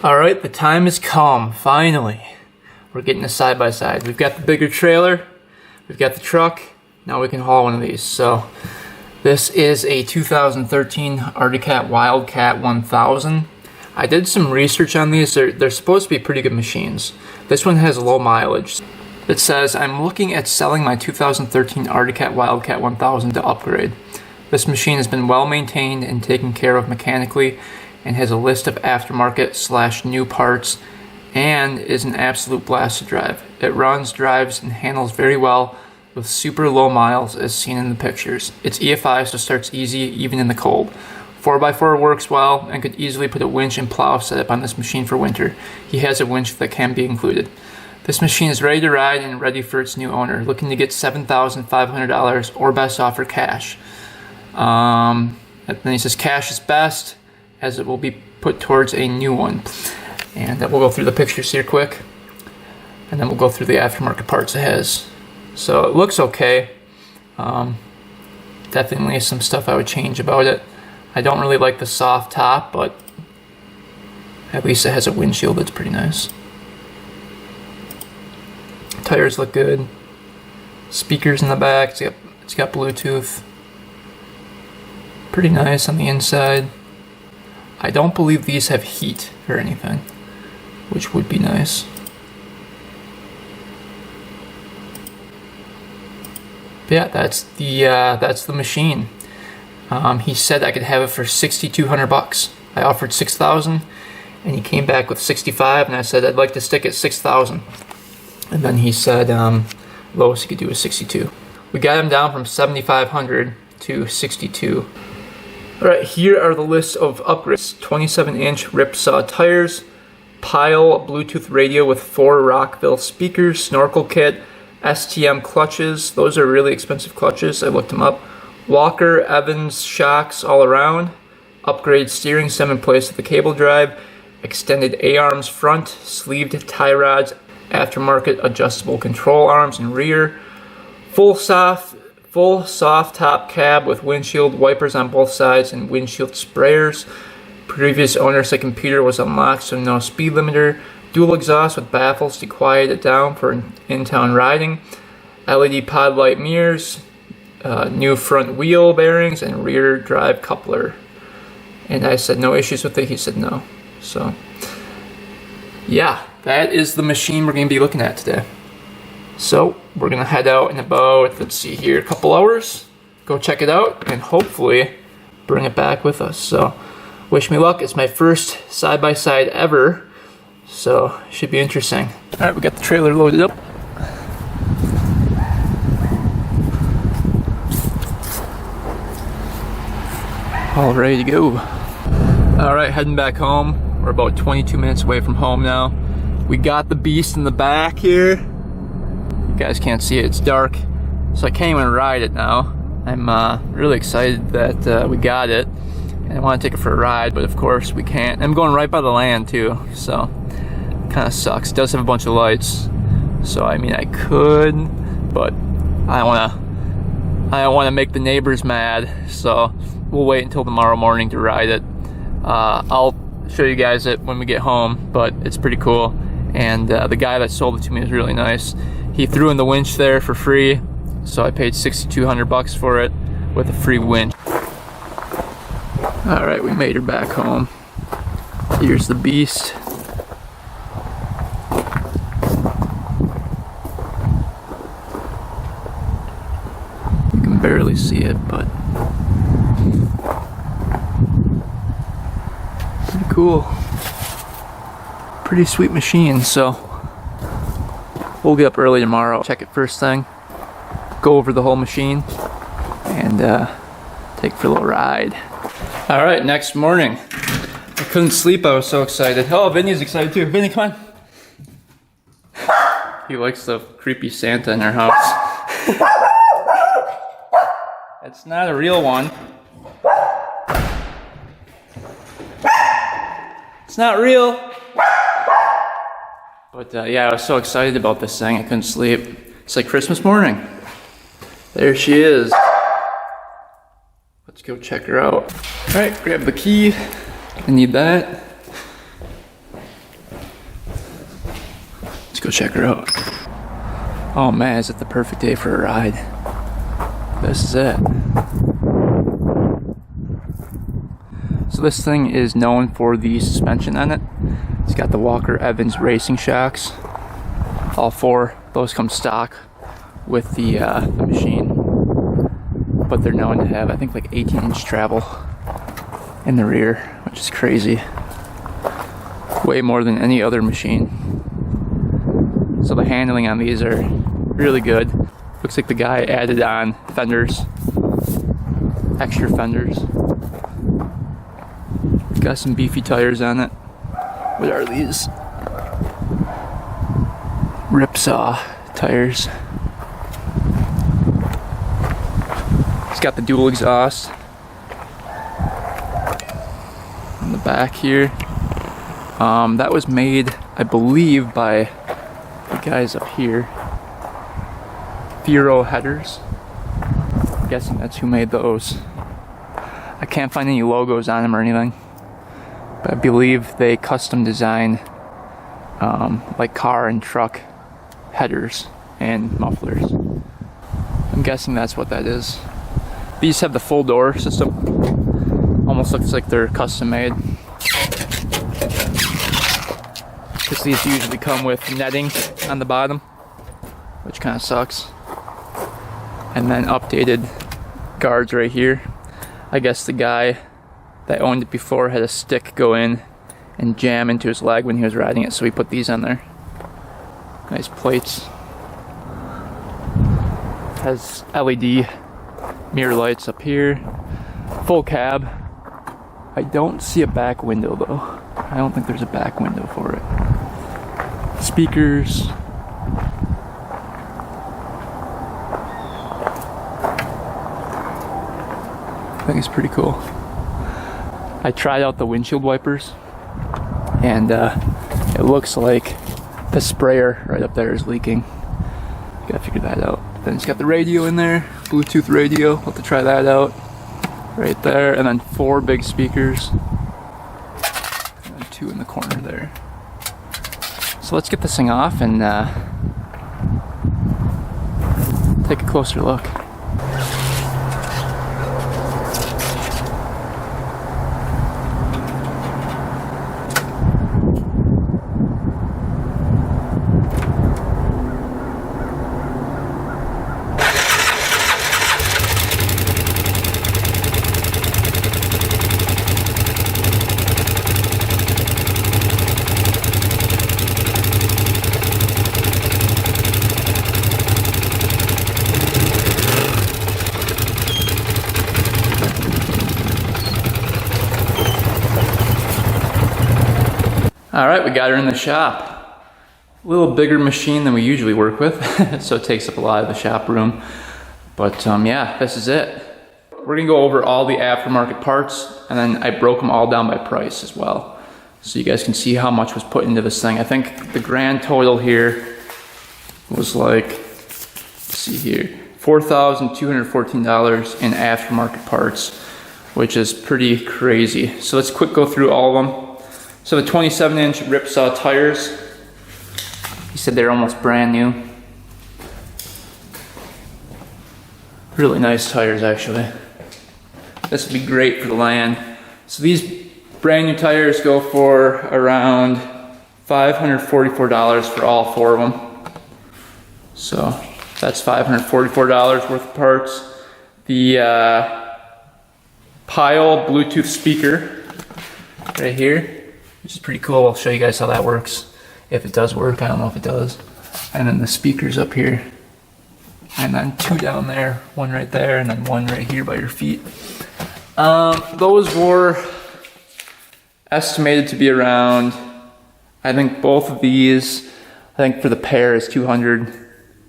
Alright, the time has come, finally. We're getting a side-by-side. We've got the bigger trailer, we've got the truck, now we can haul one of these. So, this is a 2013 Arctic Cat Wildcat 1000. I did some research on these. They're supposed to be pretty good machines. This one has low mileage. It says, I'm looking at selling my 2013 Arctic Cat Wildcat 1000 to upgrade. This machine has been well maintained and taken care of mechanically and has a list of aftermarket / new parts and is an absolute blast to drive. It runs, drives, and handles very well with super low miles as seen in the pictures. It's EFI, so starts easy even in the cold. 4x4 works well and could easily put a winch and plow setup on this machine for winter. He has a winch that can be included. This machine is ready to ride and ready for its new owner, looking to get $7,500 or best offer cash. And then he says cash is best, as it will be put towards a new one. And we'll go through the pictures here quick, and then we'll go through the aftermarket parts it has. So it looks okay. Definitely some stuff I would change about it. I don't really like the soft top, but at least it has a windshield that's pretty nice. Tires look good. Speakers in the back. It's got Bluetooth. Pretty nice on the inside. I don't believe these have heat or anything, which would be nice. But yeah, that's the machine. He said I could have it for $6,200. I offered $6,000, and he came back with $65, and I said I'd like to stick at $6,000. And then he said lowest he could do is $62. We got him down from $7,500 to $62. Alright, here are the list of upgrades. 27-inch ripsaw tires, Pile Bluetooth radio with 4 Rockville speakers, snorkel kit, STM clutches. Those are really expensive clutches. I looked them up. Walker Evans shocks all around. Upgrade steering stem in place with the cable drive. Extended A-arms front, sleeved tie rods, aftermarket adjustable control arms and rear. Full soft top cab with windshield wipers on both sides and windshield sprayers. Previous owner said computer was unlocked, so no speed limiter. Dual exhaust with baffles to quiet it down for in-town riding. LED pod light mirrors. New front wheel bearings and rear drive coupler. And I said no issues with it. He said no. So yeah, that is the machine we're going to be looking at today. So we're going to head out in about, let's see here, a couple hours. Go check it out and hopefully bring it back with us. So wish me luck. It's my first side-by-side ever. So should be interesting. Alright, we got the trailer loaded up. All ready to go. Alright, heading back home. We're about 22 minutes away from home now. We got the beast in the back here. You guys can't see it, it's dark, so I can't even ride it now. I'm really excited that we got it, and I want to take it for a ride, but of course we can't. I'm going right by the land too, so kind of sucks. It does have a bunch of lights, so I mean I could, but I don't want to make the neighbors mad, so we'll wait until tomorrow morning to ride it. I'll show you guys it when we get home, but it's pretty cool, and the guy that sold it to me is really nice. He threw in the winch there for free, so I paid $6,200 for it with a free winch. Alright, we made her back home. Here's the beast. You can barely see it, but pretty cool. Pretty sweet machine, so we'll get up early tomorrow, check it first thing, go over the whole machine, and take it for a little ride. Alright, next morning. I couldn't sleep, I was so excited. Oh, Vinny's excited too. Vinny, come on. He likes the creepy Santa in our house. It's not a real one. It's not real. But yeah, I was so excited about this thing, I couldn't sleep. It's like Christmas morning. There she is. Let's go check her out. Alright, grab the key. I need that. go check her out. Oh man, is it the perfect day for a ride. This is it. So this thing is known for the suspension on it. It's got the Walker Evans racing shocks. All four, those come stock with the machine. But they're known to have, I think, like 18-inch travel in the rear, which is crazy. Way more than any other machine. So the handling on these are really good. Looks like the guy added on fenders, extra fenders. Got some beefy tires on it. What are these? Ripsaw tires. It's got the dual exhaust on the back here. That was made, I believe, by the guys up here. Furo headers. I'm guessing that's who made those. I can't find any logos on them or anything, but I believe they custom design like car and truck headers and mufflers. I'm guessing that's what that is. These have the full door system. Almost looks like they're custom made. Because these usually come with netting on the bottom, which kind of sucks. And then updated guards right here. I guess the guy that owned it before had a stick go in and jam into his leg when he was riding it, so he put these on there. Nice plates. Has LED mirror lights up here. Full cab. I don't see a back window though. I don't think there's a back window for it. Speakers. I think it's pretty cool. I tried out the windshield wipers, and it looks like the sprayer right up there is leaking. Gotta figure that out. Then it's got the radio in there, Bluetooth radio. I'll have to try that out. Right there, and then 4 big speakers. And then 2 in the corner there. So let's get this thing off and take a closer look. Alright, we got her in the shop. A little bigger machine than we usually work with, so it takes up a lot of the shop room. But yeah, this is it. We're gonna go over all the aftermarket parts, and then I broke them all down by price as well. So you guys can see how much was put into this thing. I think the grand total here was like, let's see here, $4,214 in aftermarket parts, which is pretty crazy. So let's quick go through all of them. So the 27-inch Ripsaw tires, he said they're almost brand new. Really nice tires actually. This would be great for the land. So these brand new tires go for around $544 for all 4 of them. So that's $544 worth of parts. The Pile Bluetooth speaker right here, which is pretty cool. I'll show you guys how that works. If it does work, I don't know if it does. And then the speakers up here. And then 2 down there, 1 right there, and then 1 right here by your feet. Those were estimated to be around, I think both of these, I think for the pair is $200.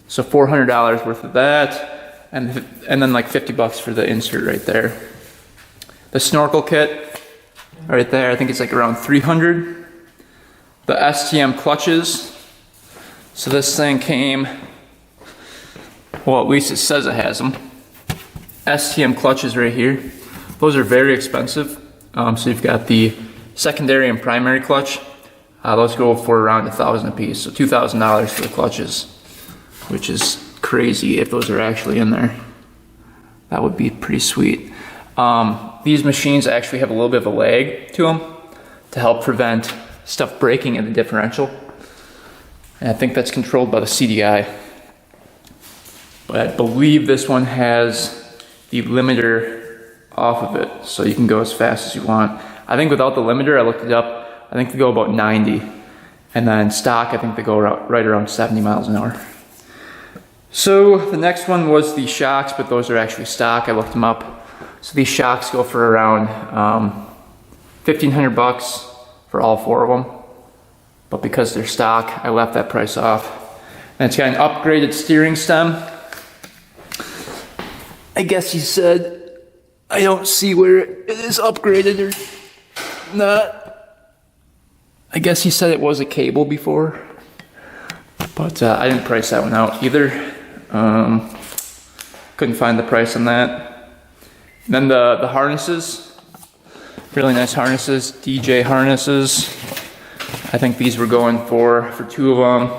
So $400 worth of that. And then like $50 for the insert right there. The snorkel kit, right there, I think it's like around $300. The STM clutches. So this thing came, well, at least it says it has them. STM clutches right here. Those are very expensive. So you've got the secondary and primary clutch. Those go for around $1,000 a piece, so $2,000 for the clutches, which is crazy if those are actually in there. That would be pretty sweet. These machines actually have a little bit of a lag to them to help prevent stuff breaking in the differential. And I think that's controlled by the CDI. But I believe this one has the limiter off of it, so you can go as fast as you want. I think without the limiter, I looked it up, I think they go about 90. And then stock, I think they go right around 70 miles an hour. So the next one was the shocks, but those are actually stock. I looked them up. So these shocks go for around $1,500 for all 4 of them. But because they're stock, I left that price off. And it's got an upgraded steering stem. I guess he said, I don't see where it is upgraded or not. I guess he said it was a cable before, but I didn't price that one out either. Couldn't find the price on that. And then the harnesses, really nice harnesses, DJ harnesses. I think these were going for 2 of them,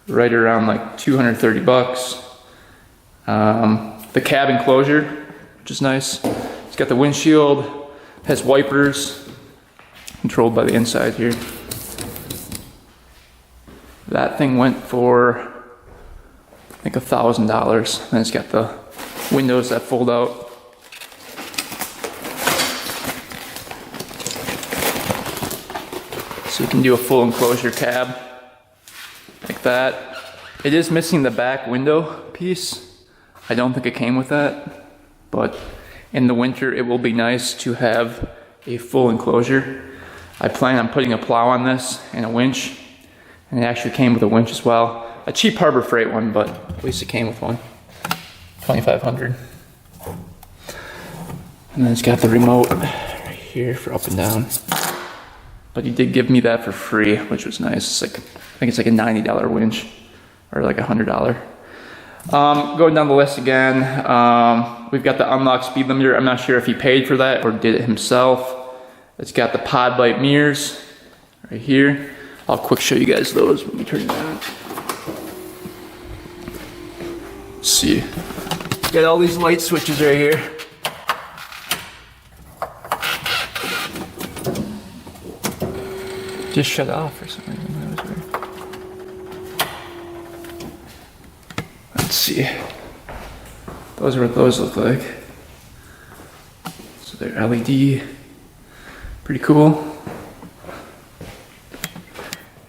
right around like $230. The cab enclosure, which is nice. It's got the windshield, has wipers, controlled by the inside here. That thing went for, I think, $1,000. And it's got the windows that fold out. So you can do a full enclosure cab, like that. It is missing the back window piece. I don't think it came with that, but in the winter it will be nice to have a full enclosure. I plan on putting a plow on this and a winch, and it actually came with a winch as well. A cheap Harbor Freight one, but at least it came with one. $2,500. And then it's got the remote right here for up and down. But he did give me that for free, which was nice. It's like, I think it's like a $90 winch, or like $100. Going down the list again, we've got the unlock speed limiter. I'm not sure if he paid for that or did it himself. It's got the pod light mirrors right here. I'll quick show you guys those when we turn it on. Let's see. Got all these light switches right here. Just shut off for some reason. That was weird. Let's see. Those are what those look like. So they're LED. Pretty cool.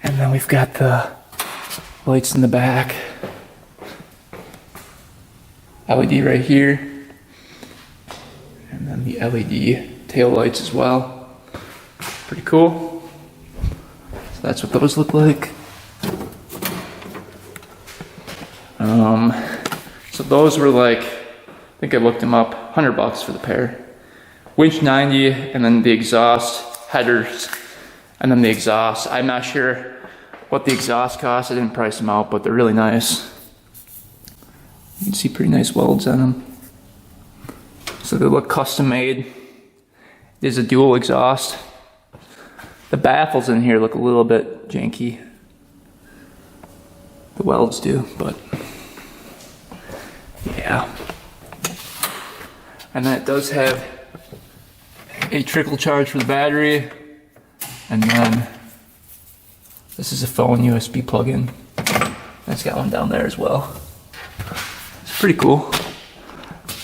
And then we've got the lights in the back. LED right here. And then the LED tail lights as well. Pretty cool. So that's what those look like. So those were like, I think I looked them up, $100 for the pair. Winch 90, and then the exhaust headers, and then the exhaust. I'm not sure what the exhaust costs. I didn't price them out, but they're really nice. You can see pretty nice welds on them. So they look custom made. It is a dual exhaust. The baffles in here look a little bit janky. The welds do, but yeah. And then it does have a trickle charge for the battery, and then this is a phone USB plug-in. It's got one down there as well. It's pretty cool.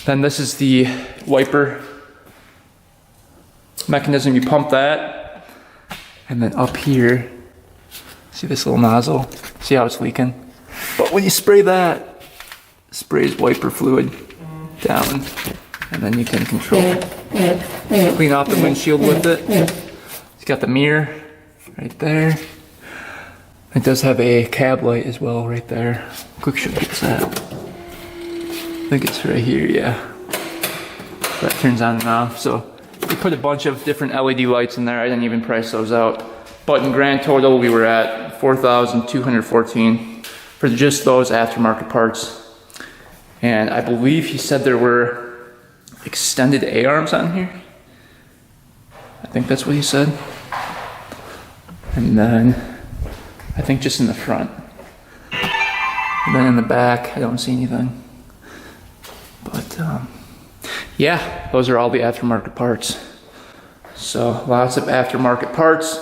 Then this is the wiper mechanism. You pump that, and then up here, see this little nozzle? See how it's leaking? But when you spray that, it sprays wiper fluid down, and then you can clean off the windshield with it. It's got the mirror right there. It does have a cab light as well right there. Quick show gets that. I think it's right here, yeah. That turns on and off. So we put a bunch of different LED lights in there. I didn't even price those out. But in grand total, we were at $4,214 for just those aftermarket parts. And I believe he said there were extended A-arms on here. I think that's what he said. And then I think just in the front. And then in the back, I don't see anything. But yeah, those are all the aftermarket parts. So lots of aftermarket parts.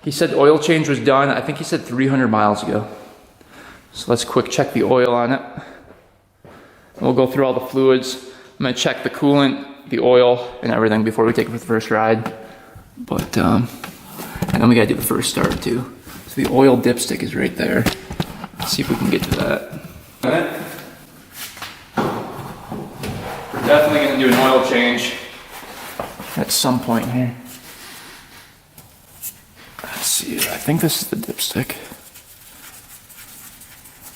He said oil change was done, I think he said 300 miles ago. So let's quick check the oil on it. We'll go through all the fluids. I'm gonna check the coolant, the oil, and everything before we take it for the first ride. But, and then we gotta do the first start too. So the oil dipstick is right there. Let's see if we can get to that. We're definitely gonna do an oil change at some point here. Let's see, I think this is the dipstick.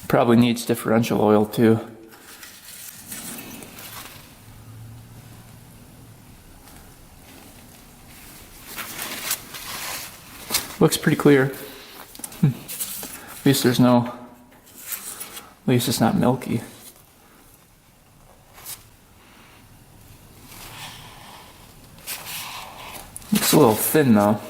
Probably needs differential oil too. Looks pretty clear. At least there's no, at least it's not milky. Looks a little thin though.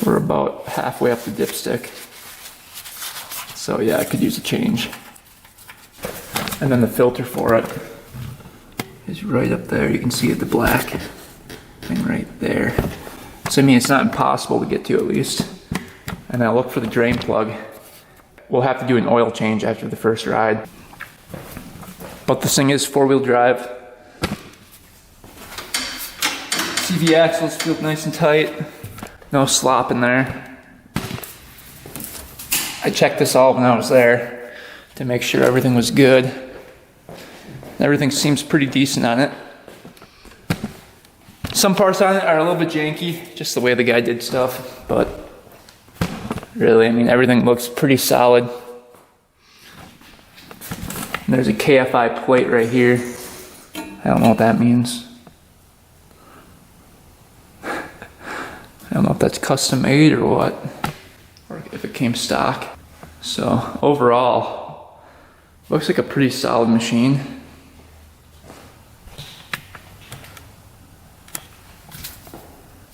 We're about halfway up the dipstick. So yeah, I could use a change. And then the filter for it is right up there. You can see it, the black thing right there. So I mean, it's not impossible to get to at least. And I'll look for the drain plug. We'll have to do an oil change after the first ride. But this thing is 4-wheel drive. CV axles feel nice and tight. No slop in there. I checked this all when I was there to make sure everything was good. Everything seems pretty decent on it. Some parts on it are a little bit janky, just the way the guy did stuff, but really, I mean, everything looks pretty solid. And there's a KFI plate right here. I don't know what that means. I don't know if that's custom made or what, or if it came stock. So overall, looks like a pretty solid machine.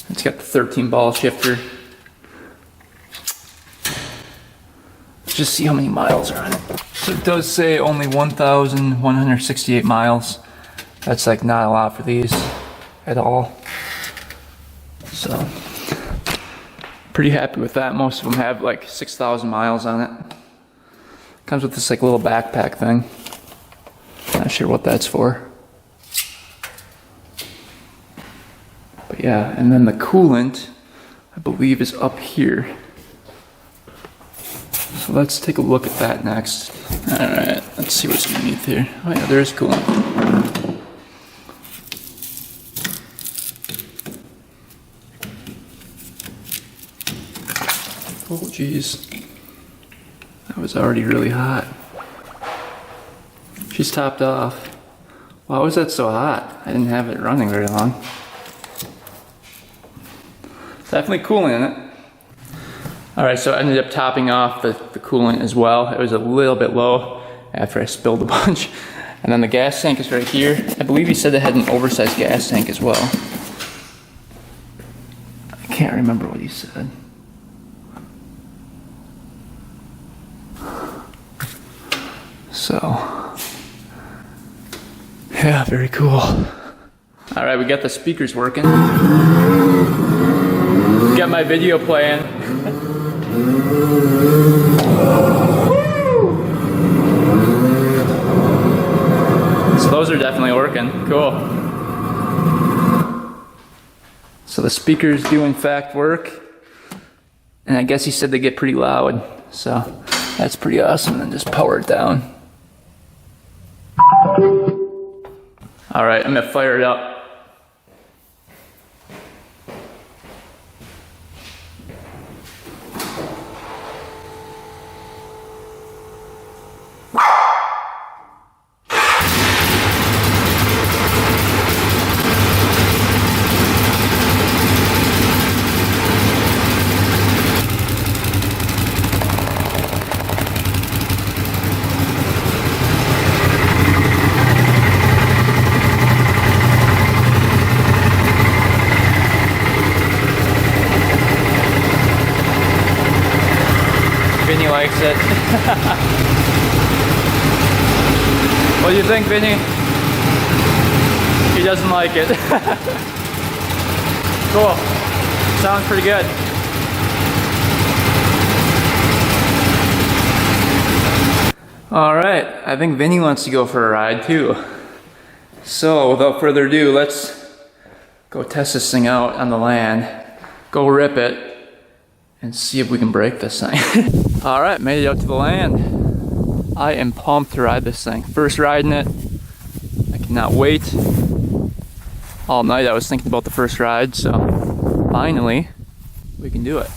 It's got the 13 ball shifter. Let's just see how many miles are on it. So it does say only 1,168 miles. That's like not a lot for these at all. So pretty happy with that. Most of them have like 6,000 miles on it. Comes with this like little backpack thing. Not sure what that's for. But yeah, and then the coolant, I believe, is up here. So let's take a look at that next. Alright, let's see what's underneath here. Oh yeah, there is coolant. Oh geez. That was already really hot. She's topped off. Why was that so hot? I didn't have it running very long. Definitely coolant in it. Alright, so I ended up topping off the coolant as well. It was a little bit low after I spilled a bunch. And then the gas tank is right here. I believe he said it had an oversized gas tank as well. I can't remember what he said. So, yeah, very cool. Alright, we got the speakers working. Got my video playing. So those are definitely working. Cool. So the speakers do in fact work. And I guess he said they get pretty loud. So that's pretty awesome. And then just power it down. Alright, I'm gonna fire it up. likes it. What do you think, Vinny? He doesn't like it. Cool. Sounds pretty good. All right, I think Vinny wants to go for a ride too. So without further ado, let's go test this thing out on the land, go rip it, and see if we can break this thing. All right, made it out to the land. I am pumped to ride this thing. First riding it, I cannot wait. All night I was thinking about the first ride, so finally we can do it.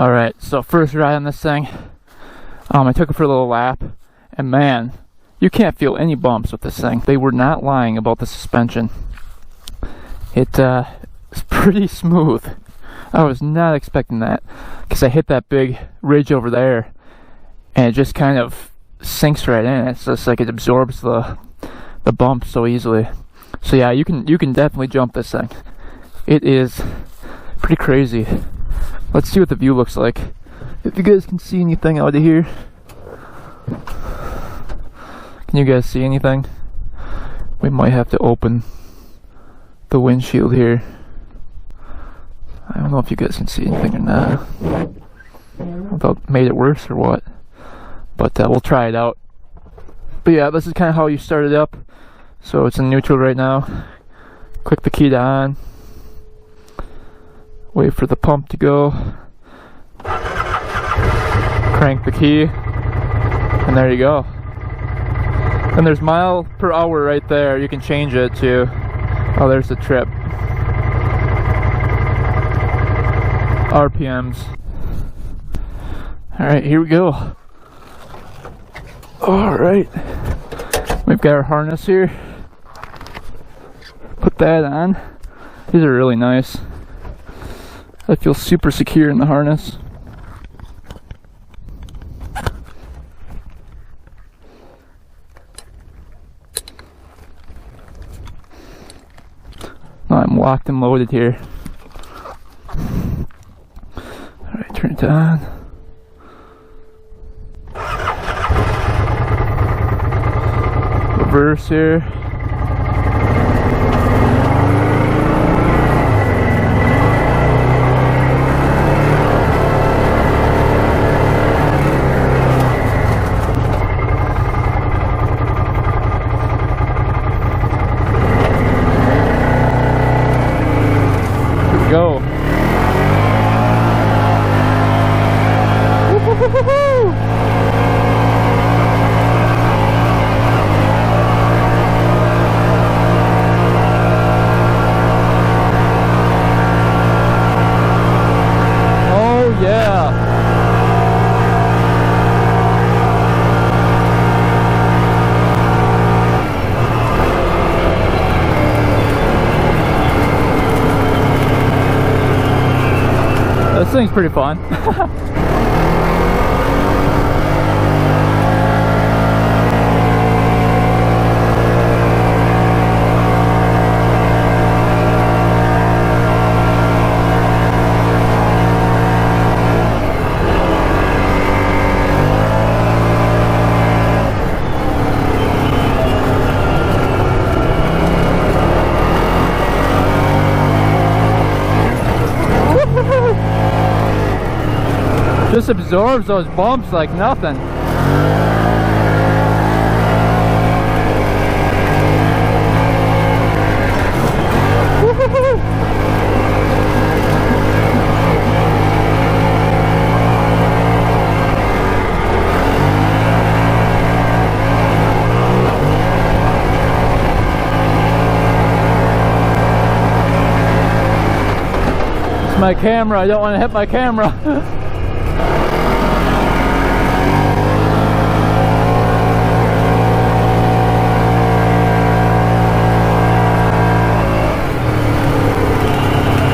Alright, so first ride on this thing, I took it for a little lap, and man, you can't feel any bumps with this thing. They were not lying about the suspension. It's pretty smooth. I was not expecting that, because I hit that big ridge over there, and it just kind of sinks right in. It's just like it absorbs the bump so easily. So yeah, you can definitely jump this thing. It is pretty crazy. Let's see what the view looks like. If you guys can see anything out of here. Can you guys see anything? We might have to open the windshield here. I don't know if you guys can see anything or not. About made it worse or what. But we'll try it out. But yeah, this is kind of how you start it up. So it's in neutral right now. Click the key to on. Wait for the pump to go. Crank the key. And there you go. And there's mile per hour right there. You can change it to, oh, there's the trip. RPMs. Alright, here we go. Alright. We've got our harness here. Put that on. These are really nice. I feel super secure in the harness. I'm locked and loaded here. Alright, turn it on. Reverse here. Go. Oh yeah. This thing's pretty fun. Just absorbs those bumps like nothing. It's my camera, I don't want to hit my camera.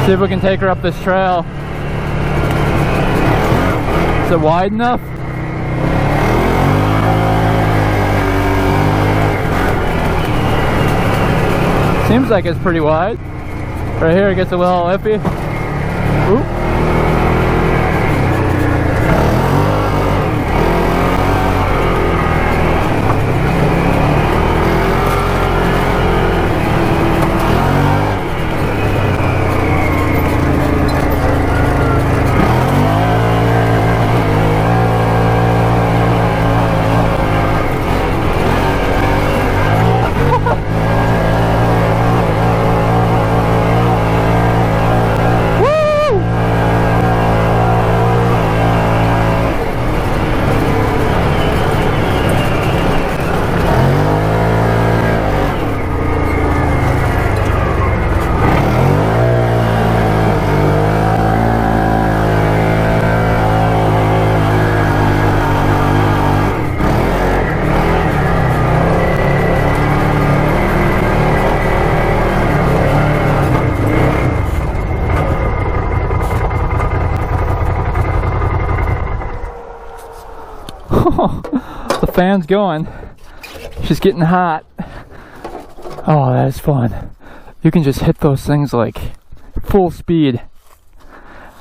See if we can take her up this trail. Is it wide enough? Seems like it's pretty wide. Right here it gets a little iffy. Oop. fan's going. She's getting hot. Oh, that is fun. You can just hit those things like full speed.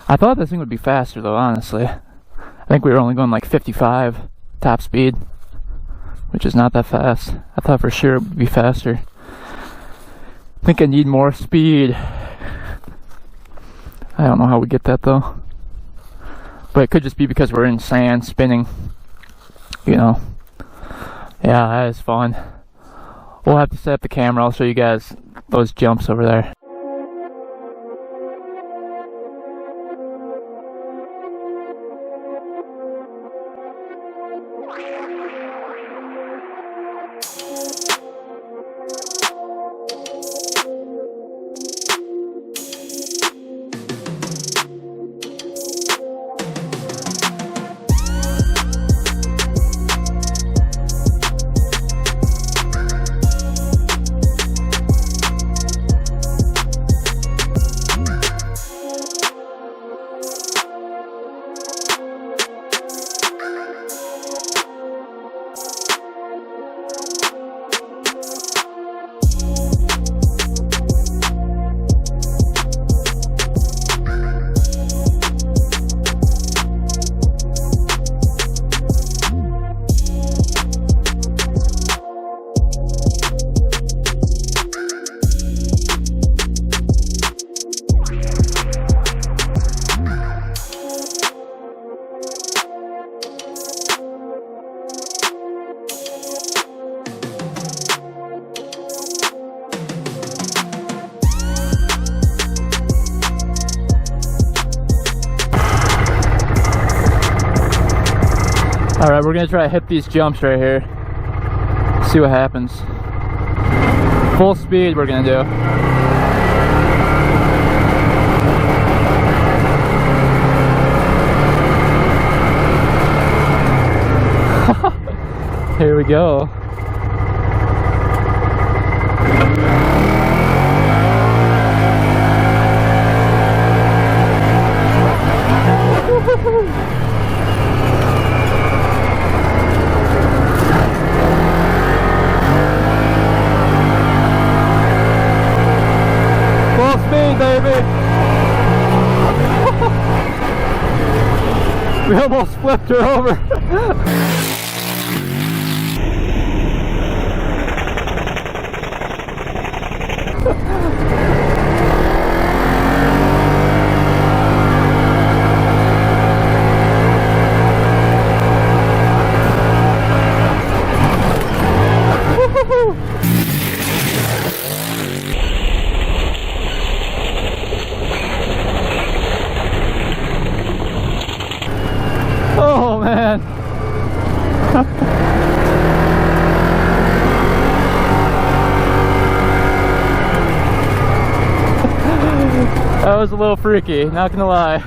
I thought this thing would be faster though, honestly. I think we were only going like 55 top speed, which is not that fast. I thought for sure it would be faster. I think I need more speed. I don't know how we get that though. But it could just be because we're in sand spinning, you know. Yeah, that is fun. We'll have to set up the camera. I'll show you guys those jumps over there. Alright, we're gonna try to hit these jumps right here. See what happens. Full speed we're gonna do. Here we go. We almost flipped her over. Oh man. That was a little freaky, not gonna lie.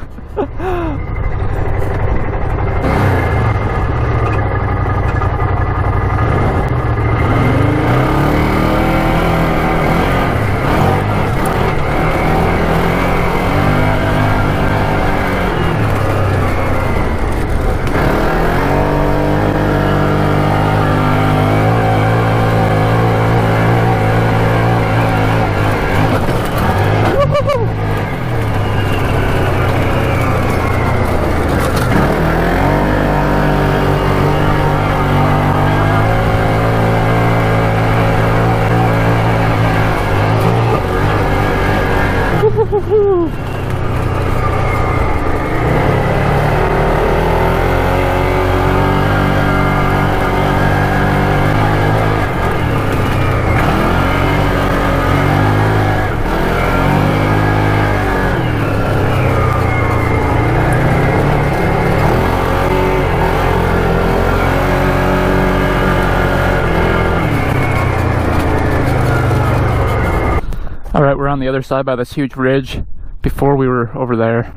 Alright, we're on the other side by this huge ridge. Before we were over there.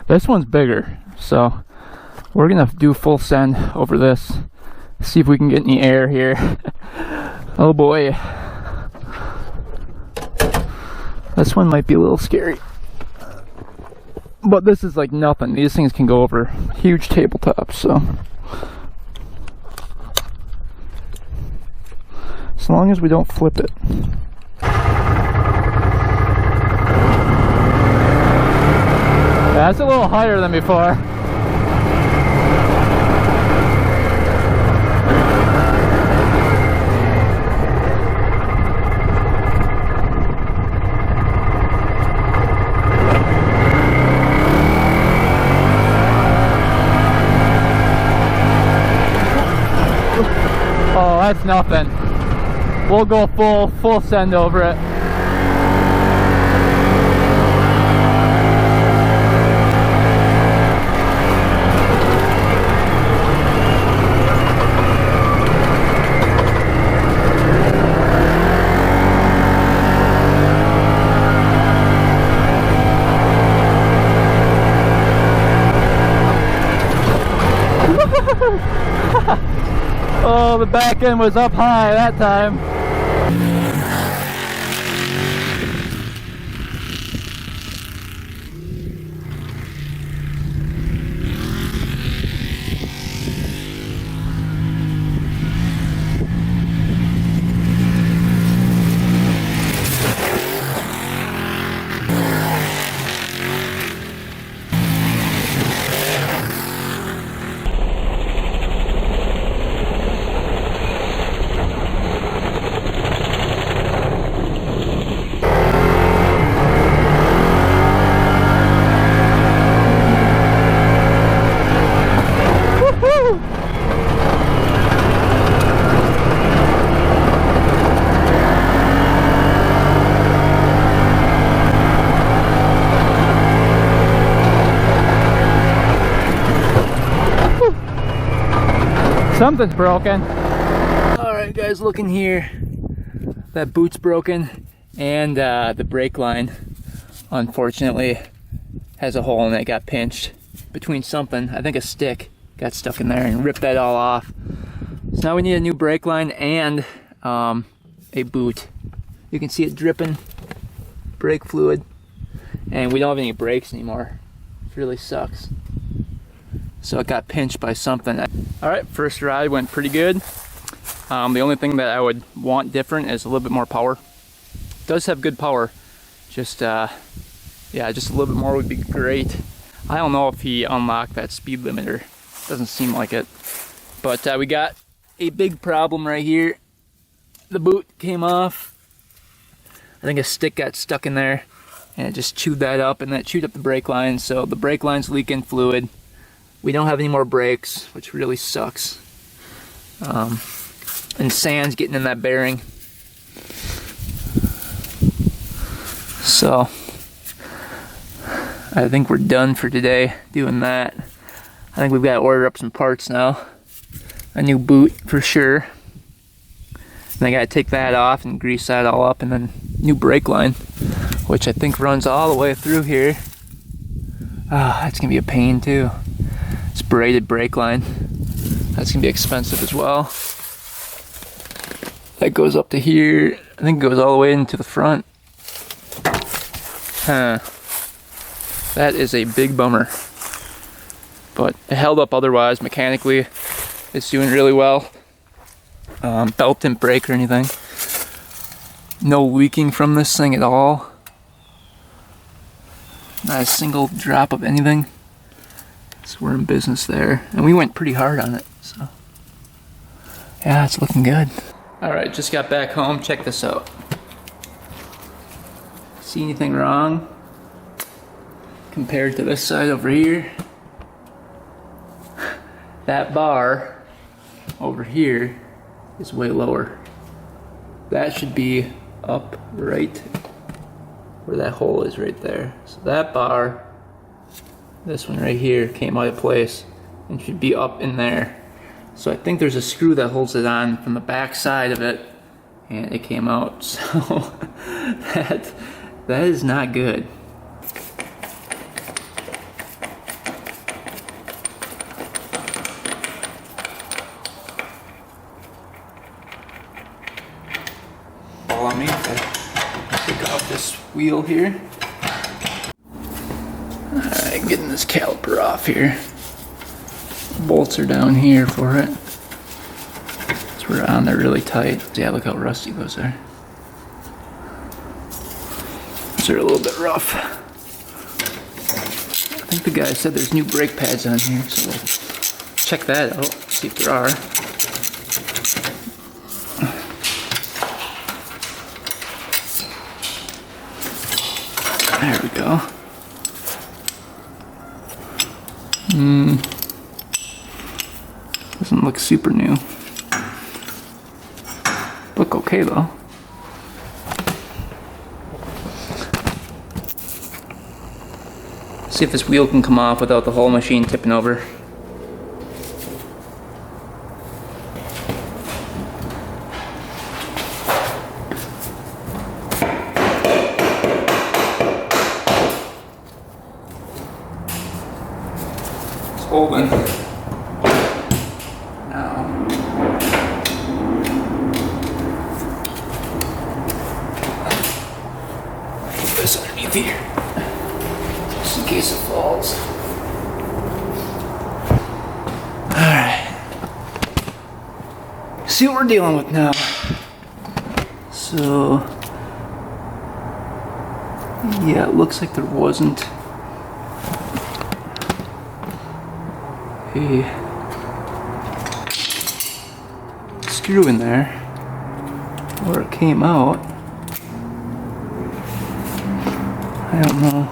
This one's bigger, so we're gonna do full send over this. See if we can get any air here. Oh boy. This one might be a little scary. But this is like nothing. These things can go over huge tabletops, so. As long as we don't flip it. That's a little higher than before. Oh, that's nothing. We'll go full send over it. Oh, the back end was up high that time. Something's broken. Alright guys, look in here. That boot's broken, and the brake line, unfortunately, has a hole in it. It got pinched between something. I think a stick got stuck in there and ripped that all off. So now we need a new brake line and a boot. You can see it dripping brake fluid, and we don't have any brakes anymore. It really sucks. So it got pinched by something. Alright, first ride went pretty good. The only thing that I would want different is a little bit more power. It does have good power. Just yeah, just a little bit more would be great. I don't know if he unlocked that speed limiter. Doesn't seem like it. But we got a big problem right here. The boot came off. I think a stick got stuck in there, and it just chewed that up, and that chewed up the brake line. So the brake line's leaking fluid. We don't have any more brakes, which really sucks. And sand's getting in that bearing. So I think we're done for today doing that. I think we've got to order up some parts now. A new boot for sure. And I got to take that off and grease that all up, and then new brake line, which I think runs all the way through here. Ah, that's gonna be a pain too. It's braided brake line. That's gonna be expensive as well. That goes up to here. I think it goes all the way into the front. Huh. That is a big bummer. But it held up otherwise. Mechanically, it's doing really well. Belt didn't break or anything. No leaking from this thing at all. Not a single drop of anything. So we're in business there. And we went pretty hard on it, so yeah, it's looking good. Alright, just got back home. Check this out. See anything wrong compared to this side over here? That bar over here is way lower. That should be up right where that hole is right there. So that bar, this one right here, came out of place and should be up in there. So I think there's a screw that holds it on from the back side of it, and it came out. So that is not good. Follow me. Take off this wheel here. Alright, getting this caliper off here. Bolts are down here for it. It's Put it on there really tight. Yeah, look how rusty those are. Those are a little bit rough. I think the guy said there's new brake pads on here, so we'll check that out, see if there are. There we go. Doesn't look super new. Look okay though. See if this wheel can come off without the whole machine tipping over. It's holding. Now. Put this underneath here. Just in case it falls. Alright. See what we're dealing with now. So, yeah, it looks like there wasn't a screw in there where it came out. I don't know.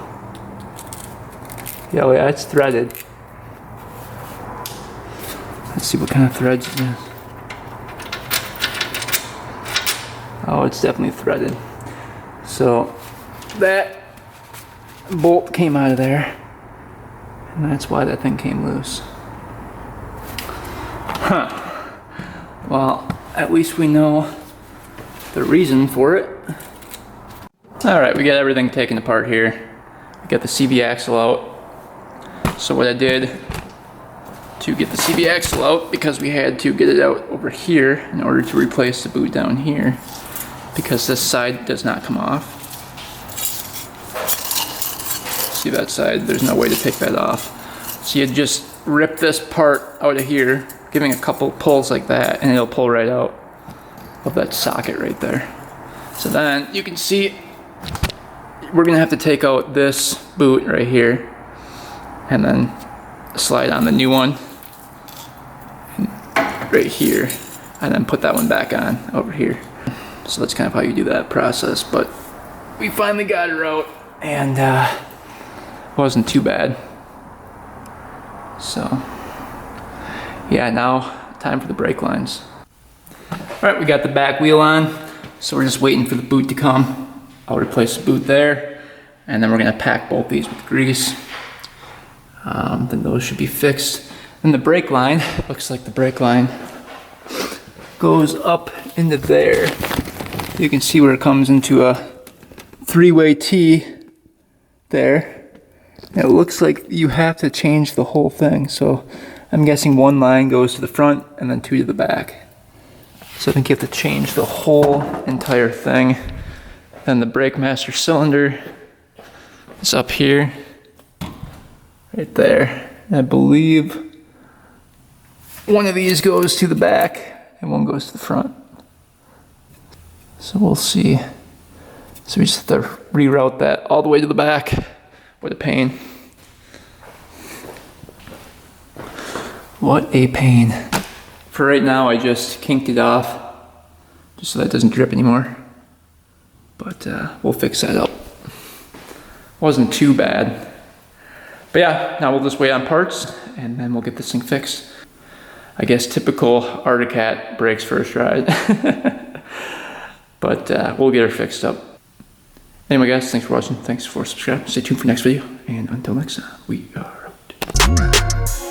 Yeah, yeah, it's threaded. Let's see what kind of threads it is. Oh, it's definitely threaded. So that bolt came out of there, and that's why that thing came loose. Huh. Well, at least we know the reason for it. Alright, we got everything taken apart here. We got the CV axle out. So what I did to get the CV axle out, because we had to get it out over here in order to replace the boot down here, because this side does not come off. See that side? There's no way to take that off. So you just rip this part out of here, giving a couple pulls like that, and it'll pull right out of that socket right there. So then you can see we're gonna have to take out this boot right here and then slide on the new one right here and then put that one back on over here. So that's kind of how you do that process, but we finally got her out, and it wasn't too bad. So yeah, now time for the brake lines. Alright, we got the back wheel on, so we're just waiting for the boot to come. I'll replace the boot there, and then we're gonna pack both these with grease. Then those should be fixed. And the brake line, looks like the brake line goes up into there. You can see where it comes into a three-way T there. And it looks like you have to change the whole thing. So I'm guessing one line goes to the front and then two to the back. So I think you have to change the whole entire thing. Then the brake master cylinder is up here, right there. And I believe one of these goes to the back and one goes to the front. So we'll see. So we just have to reroute that all the way to the back. What a pain. What a pain. For right now, I just kinked it off just so that it doesn't drip anymore. But we'll fix that up. Wasn't too bad. But yeah, now we'll just wait on parts and then we'll get this thing fixed. I guess typical Arctic Cat brakes first ride. But we'll get her fixed up. Anyway guys, thanks for watching. Thanks for subscribing. Stay tuned for next video. And until next time, we are out.